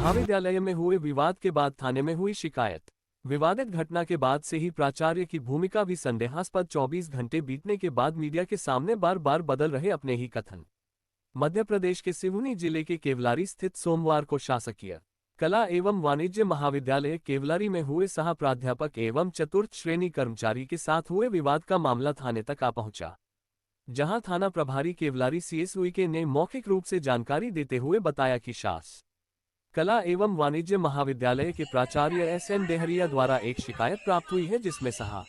महाविद्यालय में हुए विवाद के बाद थाने में हुई शिकायत। विवादित घटना के बाद से ही प्राचार्य की भूमिका भी संदेहास्पद। 24 घंटे बीतने के बाद मीडिया के सामने बार बार बदल रहे अपने ही कथन। मध्य प्रदेश के सिवनी जिले के केवलारी स्थित सोमवार को शासकीय कला एवं वाणिज्य महाविद्यालय केवलारी में हुए सह प्राध्यापक एवं चतुर्थ श्रेणी कर्मचारी के साथ हुए विवाद का मामला थाने तक आ पहुंचा, जहां थाना प्रभारी केवलारी CS उइके ने मौखिक रूप से जानकारी देते हुए बताया कि शास कला एवं वाणिज्य महाविद्यालय के प्राचार्य SN देहरिया द्वारा एक शिकायत प्राप्त हुई है, जिसमें सहा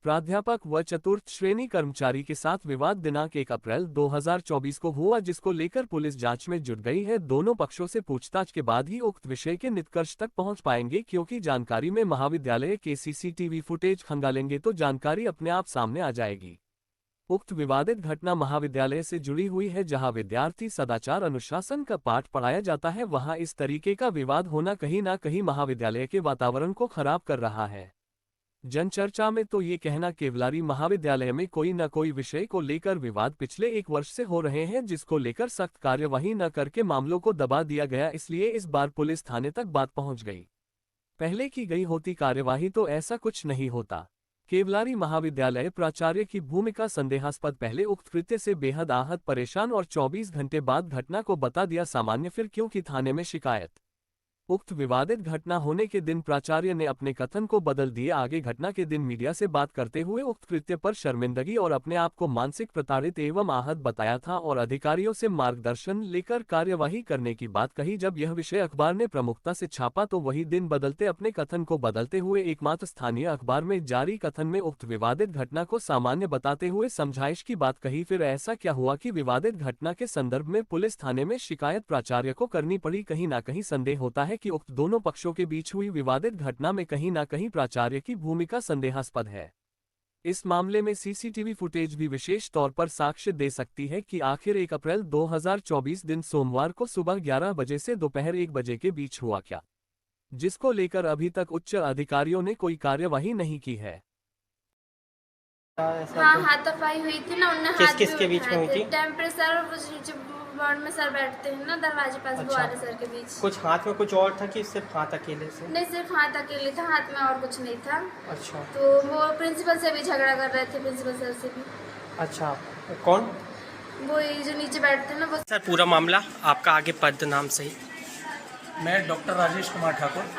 प्राध्यापक व चतुर्थ श्रेणी कर्मचारी के साथ विवाद दिनांक 1 अप्रैल 2024 को हुआ, जिसको लेकर पुलिस जांच में जुट गई है। दोनों पक्षों से पूछताछ के बाद ही उक्त विषय के निष्कर्ष तक पहुंच पाएंगे, क्योंकि जानकारी में महाविद्यालय के CCTV फुटेज खंगालेंगे तो जानकारी अपने आप सामने आ जाएगी। उक्त विवादित घटना महाविद्यालय से जुड़ी हुई है, जहां विद्यार्थी सदाचार अनुशासन का पाठ पढ़ाया जाता है। वहां इस तरीके का विवाद होना कहीं ना कहीं महाविद्यालय के वातावरण को खराब कर रहा है। जनचर्चा में तो ये कहना केवलारी महाविद्यालय में कोई न कोई विषय को लेकर विवाद पिछले 1 वर्ष से हो रहे हैं, जिसको लेकर सख्त कार्यवाही न करके मामलों को दबा दिया गया। इसलिए इस बार पुलिस थाने तक बात पहुंच गई। पहले की गई होती कार्यवाही तो ऐसा कुछ नहीं होता। केवलारी महाविद्यालय प्राचार्य की भूमिका संदेहास्पद। पहले उक्त कृत्य से बेहद आहत, परेशान और 24 घंटे बाद घटना को बता दिया सामान्य। फिर क्योंकि थाने में शिकायत? उक्त विवादित घटना होने के दिन प्राचार्य ने अपने कथन को बदल दिए। आगे घटना के दिन मीडिया से बात करते हुए उक्त कृत्य पर शर्मिंदगी और अपने आप को मानसिक प्रताड़ित एवं आहत बताया था और अधिकारियों से मार्गदर्शन लेकर कार्यवाही करने की बात कही। जब यह विषय अखबार ने प्रमुखता से छापा तो वही दिन बदलते अपने कथन को बदलते हुए एकमात्र स्थानीय अखबार में जारी कथन में उक्त विवादित घटना को सामान्य बताते हुए समझाइश की बात कही। फिर ऐसा क्या हुआ कि विवादित घटना के संदर्भ में पुलिस थाने में शिकायत प्राचार्य को करनी पड़ी? कहीं ना कहीं संदेह होता है कि उक्त दोनों पक्षों के बीच हुई विवादित घटना में कहीं ना कहीं प्राचार्य की भूमिका संदेहास्पद है। इस मामले में CCTV फुटेज भी विशेष तौर पर साक्ष्य दे सकती है कि आखिर 1 अप्रैल 2024 दिन सोमवार को सुबह 11 बजे से दोपहर 1 बजे के बीच हुआ क्या, जिसको लेकर अभी तक उच्च अधिकारियों ने कोई कार्यवाही नहीं की है। हाँ, हाथापाई हुई थी ना, उन्हें किस किस के बीच में हुई थी? टेम्परेचर वार्ड में सर बैठते हैं ना दरवाजे पास, बुआरे सर के बीच। कुछ हाथ में कुछ और था कि सिर्फ हाथ अकेले से? नहीं, सिर्फ हाथ अकेले था, हाथ में और कुछ नहीं था। अच्छा। तो वो प्रिंसिपल से भी झगड़ा कर रहे थे, प्रिंसिपल सर से भी। अच्छा, कौन? वो जो नीचे बैठते हैं ना वो। सर पूरा मामला आपका आगे पद नाम सही? मैं doctor Rajesh Kumar Thakur,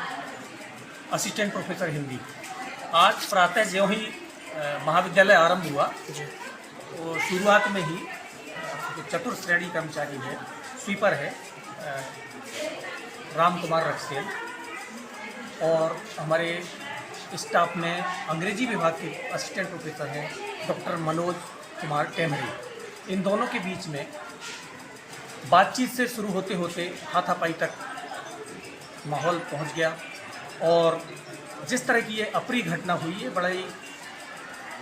assistant professor Hindi. आज प्रातः ज्यों ही महाविद्यालय आरंभ हुआ तो शुरुआत में ही जो चतुर्थ श्रेणी कर्मचारी है, स्वीपर है राम कुमार रक्सेल, और हमारे स्टाफ में अंग्रेजी विभाग के असिस्टेंट प्रोफेसर हैं डॉक्टर मनोज कुमार टेमरी, इन दोनों के बीच में बातचीत से शुरू होते होते हाथापाई तक माहौल पहुंच गया। और जिस तरह की ये अप्रिय घटना हुई है बड़ा ही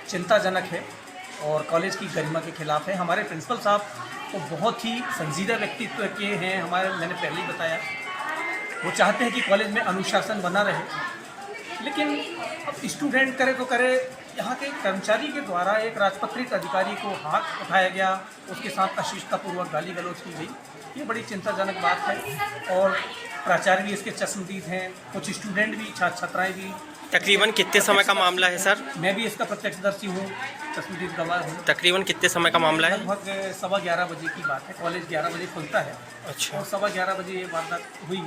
चिंताजनक है और कॉलेज की गरिमा के खिलाफ है। हमारे प्रिंसिपल साहब तो बहुत ही संजीदा व्यक्तित्व के हैं हमारे, मैंने पहले ही बताया। वो चाहते हैं कि कॉलेज में अनुशासन बना रहे, लेकिन अब स्टूडेंट करे तो करे, यहाँ के कर्मचारी के द्वारा एक राजपत्रित अधिकारी को हाथ उठाया गया, उसके साथ अशिष्टतापूर्वक गाली गलौज की गई। ये बड़ी चिंताजनक बात है और प्राचार्य भी इसके चश्मदीद हैं, कुछ स्टूडेंट भी, छात्र छात्राएँ भी। तकरीबन कितने समय का मामला है सर? मैं भी इसका प्रत्यक्षदर्शी हूँ, चश्मदीद गवाह हूँ। तकरीबन कितने समय का मामला है? लगभग 11:15 बजे की बात है। कॉलेज 11 बजे खुलता है। अच्छा। और 11:15 बजे ये वारदात हुई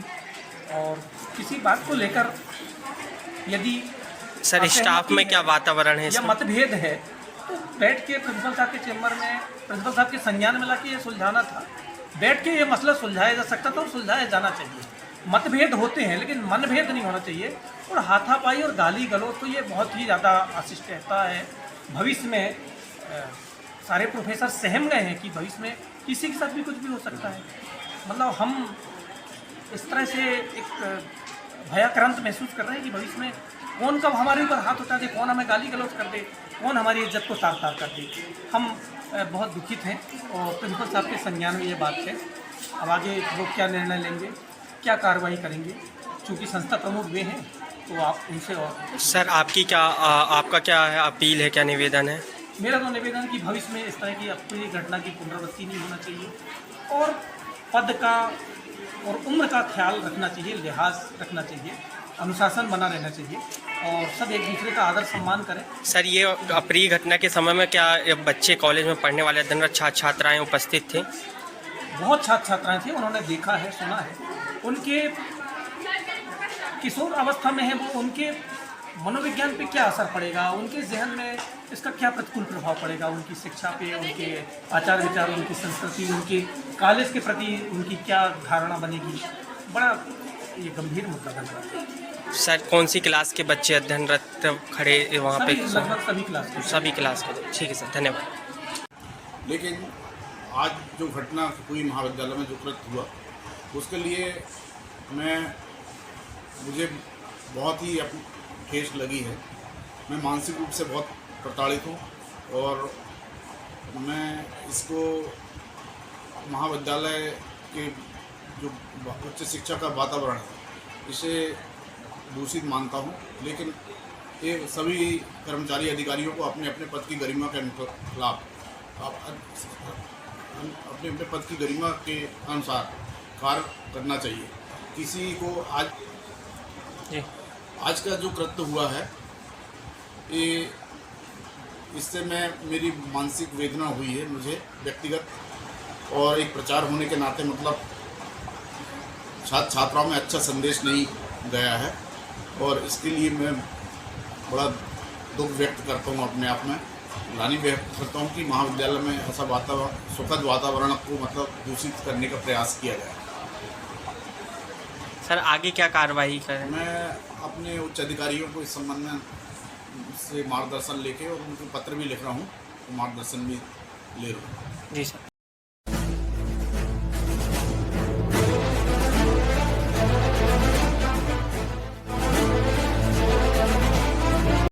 और किसी बात को लेकर यदि सर स्टाफ में क्या वातावरण है? या मतभेद है तो बैठ के प्रिंसिपल साहब के चैम्बर में प्रिंसिपल साहब के संज्ञान में लाके ये सुलझाना था। बैठ के ये मसला सुलझाया जा सकता था और सुलझाया जाना चाहिए। मतभेद होते हैं लेकिन मनभेद नहीं होना चाहिए। और हाथापाई और गाली गलौज तो ये बहुत ही ज़्यादा अशिष्टता है। भविष्य में सारे प्रोफेसर सहम गए हैं कि भविष्य में किसी के साथ भी कुछ भी हो सकता है। मतलब हम इस तरह से एक भयाक्रांत महसूस कर रहे हैं कि भविष्य में कौन कब हमारे ऊपर हाथ उठा दे, कौन हमें गाली गलौज कर दे, कौन हमारी इज्जत को तार तार कर दे। हम बहुत दुखित हैं और प्रिंसिपल साहब के संज्ञान में ये बात है। अब आगे वो क्या निर्णय लेंगे, क्या कार्रवाई करेंगे, चूँकि संस्था प्रमुख वे हैं तो आप उनसे। और सर आपकी क्या आपका क्या है अपील है, क्या निवेदन है? मेरा तो निवेदन है कि भविष्य में इस तरह की अप्रिय घटना की पुनरावृत्ति नहीं होना चाहिए और पद का और उम्र का ख्याल रखना चाहिए, लिहाज रखना चाहिए, अनुशासन बना रहना चाहिए और सब एक दूसरे का आदर सम्मान करें। सर, ये अप्रिय घटना के समय में क्या बच्चे कॉलेज में पढ़ने वाले दिन रात छात्राएं उपस्थित थे? बहुत छात्र छात्राएं थे, उन्होंने देखा है, सुना है। उनके किशोर अवस्था में है वो, उनके मनोविज्ञान पे क्या असर पड़ेगा, उनके जहन में इसका क्या प्रतिकूल प्रभाव पड़ेगा, उनकी शिक्षा पे, उनके आचार विचार, उनकी संस्कृति, उनके कॉलेज के प्रति उनकी क्या धारणा बनेगी, बड़ा ये गंभीर मुद्दा बन रहा है। सर, कौन सी क्लास के बच्चे अध्ययनरत खड़े वहाँ पे? लगभग सभी क्लास के। सभी क्लास के। ठीक है सर, धन्यवाद। लेकिन आज जो घटना हुई महाविद्यालय में, जो कृत्य हुआ, उसके लिए मुझे बहुत ही ठेस लगी है। मैं मानसिक रूप से बहुत प्रताड़ित हूँ और मैं इसको महाविद्यालय के जो उच्च शिक्षा का वातावरण है, इसे दूषित मानता हूँ। लेकिन ये सभी कर्मचारी अधिकारियों को अपने अपने पद की गरिमा के खिलाफ अपने अपने पद की गरिमा के अनुसार कार्य करना चाहिए। किसी को आज का जो कृत्य हुआ है, ये इससे मेरी मानसिक वेदना हुई है मुझे व्यक्तिगत, और एक प्रचार होने के नाते मतलब छात्र छात्राओं में अच्छा संदेश नहीं गया है और इसके लिए मैं बड़ा दुख व्यक्त करता हूँ, अपने आप में ग्लानि व्यक्त करता हूँ कि महाविद्यालय में ऐसा वातावरण, सुखद वातावरण को मतलब दूषित करने का प्रयास किया गया। सर, आगे क्या कार्रवाई करें? मैं अपने उच्च अधिकारियों को इस संबंध में से मार्गदर्शन लेके और उनको पत्र भी लिख रहा हूँ, मार्गदर्शन भी ले रहा हूँ। जी सर।